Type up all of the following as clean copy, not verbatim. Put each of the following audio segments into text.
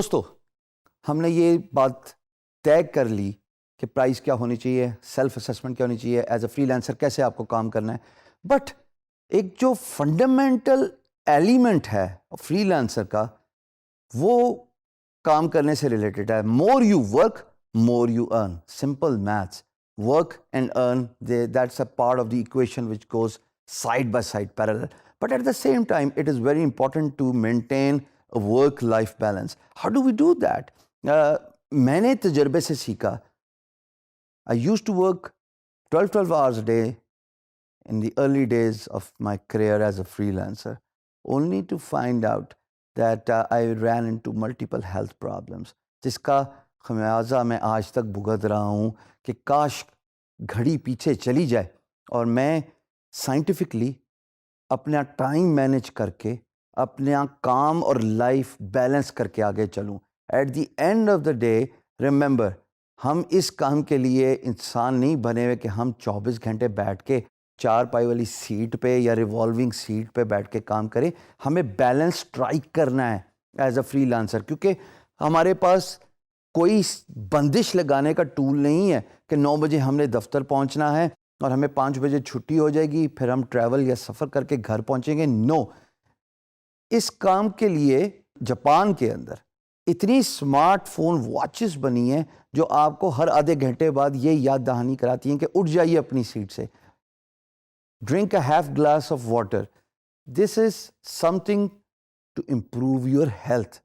دوستو ہم نے یہ بات طے کر لی کہ پرائز کیا ہونی چاہیے، سیلف اسیسمنٹ کیا ہونی چاہیے، ایز اے فری لانسر کیسے آپ کو کام کرنا ہے. بٹ ایک جو فنڈامنٹل ایلیمنٹ ہے فری لانسر کا، وہ کام کرنے سے ریلیٹڈ ہے. More you work more you earn. Simple maths. Work and earn, that's a part of the equation which goes side by side parallel. But at the same time, it is very important to maintain a work-life balance. How do we do that? میں نے تجربے سے سیکھا. I used to work 12 hours a day in the early days of my career as a freelancer, only to find out that I ran into multiple health problems. جس کا خمیازہ میں آج تک بھگت رہا ہوں کہ کاش گھڑی پیچھے چلی جائے اور میں سائنٹیفکلی اپنا ٹائم مینیج کر کے اپنا کام اور لائف بیلنس کر کے آگے چلوں. At the end of the day remember, ہم اس کام کے لیے انسان نہیں بنے ہوئے کہ ہم 24 گھنٹے بیٹھ کے چار پائی والی سیٹ پہ یا ریوالونگ سیٹ پہ بیٹھ کے کام کریں. ہمیں بیلنس اسٹرائک کرنا ہے ایز اے فری لانسر، کیونکہ ہمارے پاس کوئی بندش لگانے کا ٹول نہیں ہے کہ 9 بجے ہم نے دفتر پہنچنا ہے اور ہمیں 5 بجے چھٹی ہو جائے گی، پھر ہم ٹریول یا سفر کر کے گھر پہنچیں گے. نو. اس کام کے لیے جاپان کے اندر اتنی اسمارٹ فون واچز بنی ہیں جو آپ کو ہر آدھے گھنٹے بعد یہ یاد دہانی کراتی ہیں کہ اٹھ جائیے اپنی سیٹ سے. Drink a half glass of water. This is something to improve your health.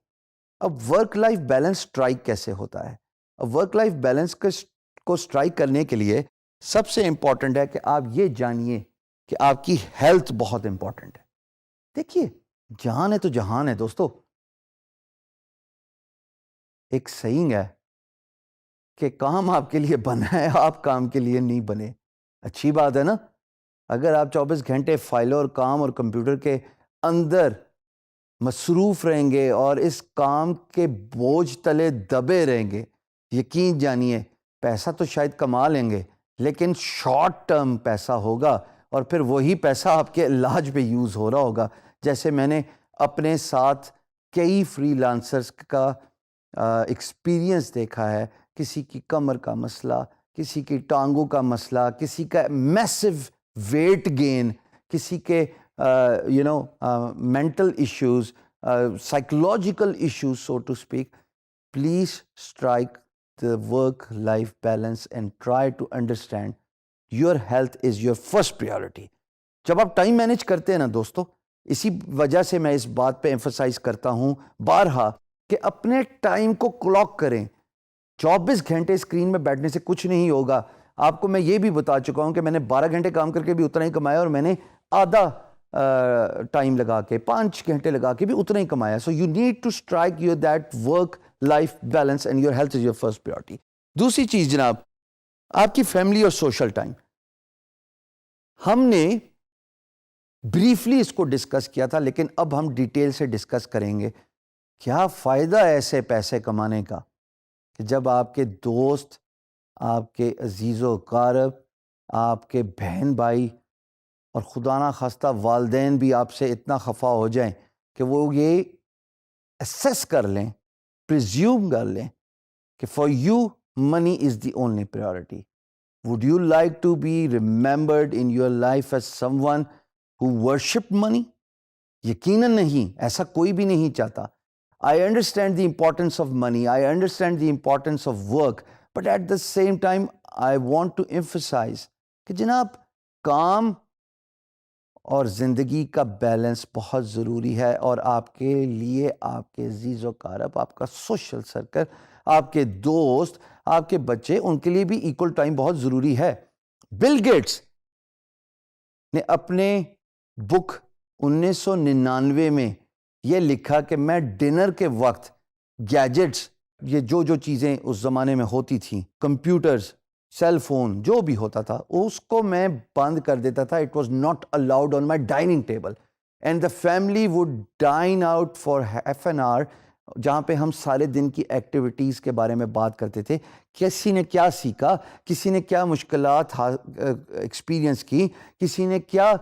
اب ورک لائف بیلنس اسٹرائک کیسے ہوتا ہے؟ اب ورک لائف بیلنس کو اسٹرائک کرنے کے لیے سب سے امپورٹنٹ ہے کہ آپ یہ جانیے کہ آپ کی ہیلتھ بہت امپورٹنٹ ہے. دیکھیے، جان ہے تو جہان ہے دوستو. ایک سیئنگ ہے کہ کام آپ کے لیے بنا ہے، آپ کام کے لیے نہیں بنے. اچھی بات ہے نا. اگر آپ 24 گھنٹے فائلوں اور کام اور کمپیوٹر کے اندر مصروف رہیں گے اور اس کام کے بوجھ تلے دبے رہیں گے، یقین جانیے پیسہ تو شاید کما لیں گے لیکن شارٹ ٹرم پیسہ ہوگا اور پھر وہی پیسہ آپ کے علاج پہ یوز ہو رہا ہوگا. جیسے میں نے اپنے ساتھ کئی فری لانسرز کا ایکسپیرینس دیکھا ہے. کسی کی کمر کا مسئلہ، کسی کی ٹانگوں کا مسئلہ، کسی کا میسو ویٹ گین، کسی کے mental issues, psychological issues, so to speak. Please strike the work-life balance and try to understand your health is your first priority. جب آپ ٹائم مینیج کرتے ہیں نا دوستو، اسی وجہ سے میں اس بات پہ ایمفسائز کرتا ہوں بارہا کہ اپنے ٹائم کو کلاک کریں. 24 گھنٹے اسکرین میں بیٹھنے سے کچھ نہیں ہوگا. آپ کو میں یہ بھی بتا چکا ہوں کہ میں نے 12 گھنٹے کام کر کے بھی اتنا ہی کمایا اور میں نے آدھا ٹائم لگا کے 5 گھنٹے لگا کے بھی اتنا ہی کمایا. So you need to strike your that work life balance and your health is your first priority. دوسری چیز جناب، آپ کی فیملی اور سوشل ٹائم. ہم نے بریفلی اس کو ڈسکس کیا تھا لیکن اب ہم ڈیٹیل سے ڈسکس کریں گے. کیا فائدہ ایسے پیسے کمانے کا کہ جب آپ کے دوست، آپ کے عزیز و اقارب، آپ کے بہن بھائی اور خدا نہ خواستہ والدین بھی آپ سے اتنا خفا ہو جائیں کہ وہ یہ اسیس کر لیں، پریزیوم کر لیں کہ for you money is the only priority. Would you like to be remembered in your life as someone who worship money? یقیناً نہیں. ایسا کوئی بھی نہیں چاہتا. I understand the importance of money, I understand the importance of work, but at the same time I want to emphasize کہ جناب کام اور زندگی کا بیلنس بہت ضروری ہے، اور آپ کے لیے آپ کے عزیز و اقارب، آپ کا سوشل سرکل، آپ کے دوست، آپ کے بچے، ان کے لیے بھی ایکول ٹائم بہت ضروری ہے. بل گیٹس نے اپنے بک 1999 میں یہ لکھا کہ میں ڈنر کے وقت گیجٹس، یہ جو چیزیں اس زمانے میں ہوتی تھیں، کمپیوٹرز، سیل فون، جو بھی ہوتا تھا، اس کو میں بند کر دیتا تھا. It was not allowed on my dining table and the family would dine out for half an hour, جہاں پہ ہم سارے دن کی ایکٹیویٹیز کے بارے میں بات کرتے تھے. کسی نے کیا سیکھا، کسی نے کیا مشکلات ایکسپیرینس کی، کسی نے کیا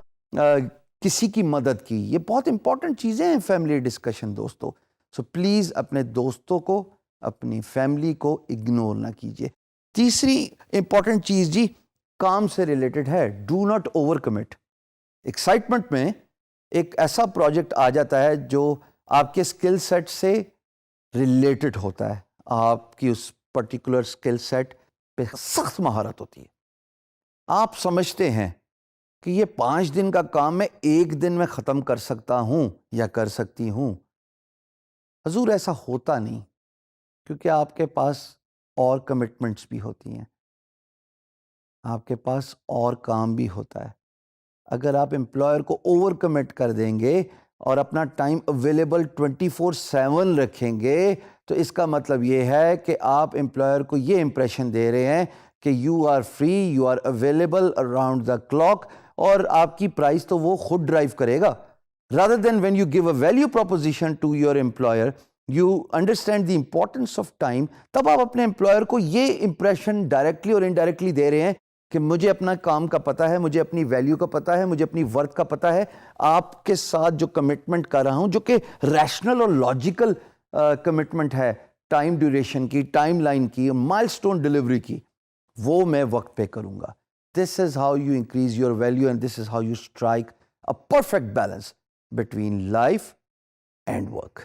کسی کی مدد کی. یہ بہت امپورٹنٹ چیزیں ہیں فیملی ڈسکشن دوستو. سو پلیز اپنے دوستوں کو اپنی فیملی کو اگنور نہ کیجیے. تیسری امپورٹنٹ چیز جی کام سے ریلیٹڈ ہے. Do not over commit. Excitement میں ایک ایسا پروجیکٹ آ جاتا ہے جو آپ کے اسکل سیٹ سے ریلیٹڈ ہوتا ہے, آپ کی اس پرٹیکولر اسکل سیٹ پہ سخت مہارت ہوتی ہے. آپ سمجھتے ہیں کہ یہ 5 دن کا کام میں 1 دن میں ختم کر سکتا ہوں یا کر سکتی ہوں. حضور ایسا ہوتا نہیں, کیونکہ آپ کے پاس اور کمٹمنٹس بھی ہوتی ہیں, آپ کے پاس اور کام بھی ہوتا ہے. اگر آپ امپلائر کو اوور کمٹ کر دیں گے اور اپنا ٹائم اویلیبل 24/7 رکھیں گے تو اس کا مطلب یہ ہے کہ آپ امپلائر کو یہ امپریشن دے رہے ہیں کہ you are free, you are available around the clock, اور آپ کی پرائز تو وہ خود ڈرائیو کرے گا. rather than when you give a value proposition to your employer, you understand the importance of time, تب آپ اپنے امپلائر کو یہ امپریشن ڈائریکٹلی اور انڈائریکٹلی دے رہے ہیں کہ مجھے اپنا کام کا پتہ ہے, مجھے اپنی ویلیو کا پتہ ہے, مجھے اپنی ورتھ کا پتہ ہے. آپ کے ساتھ جو کمٹمنٹ کر رہا ہوں جو کہ ریشنل اور لاجیکل کمٹمنٹ ہے, ٹائم ڈیوریشن کی, ٹائم لائن کی, مائل سٹون ڈلیوری کی, وہ میں وقت پہ کروں گا. This is how you increase your value and this is how you strike a perfect balance between life and work.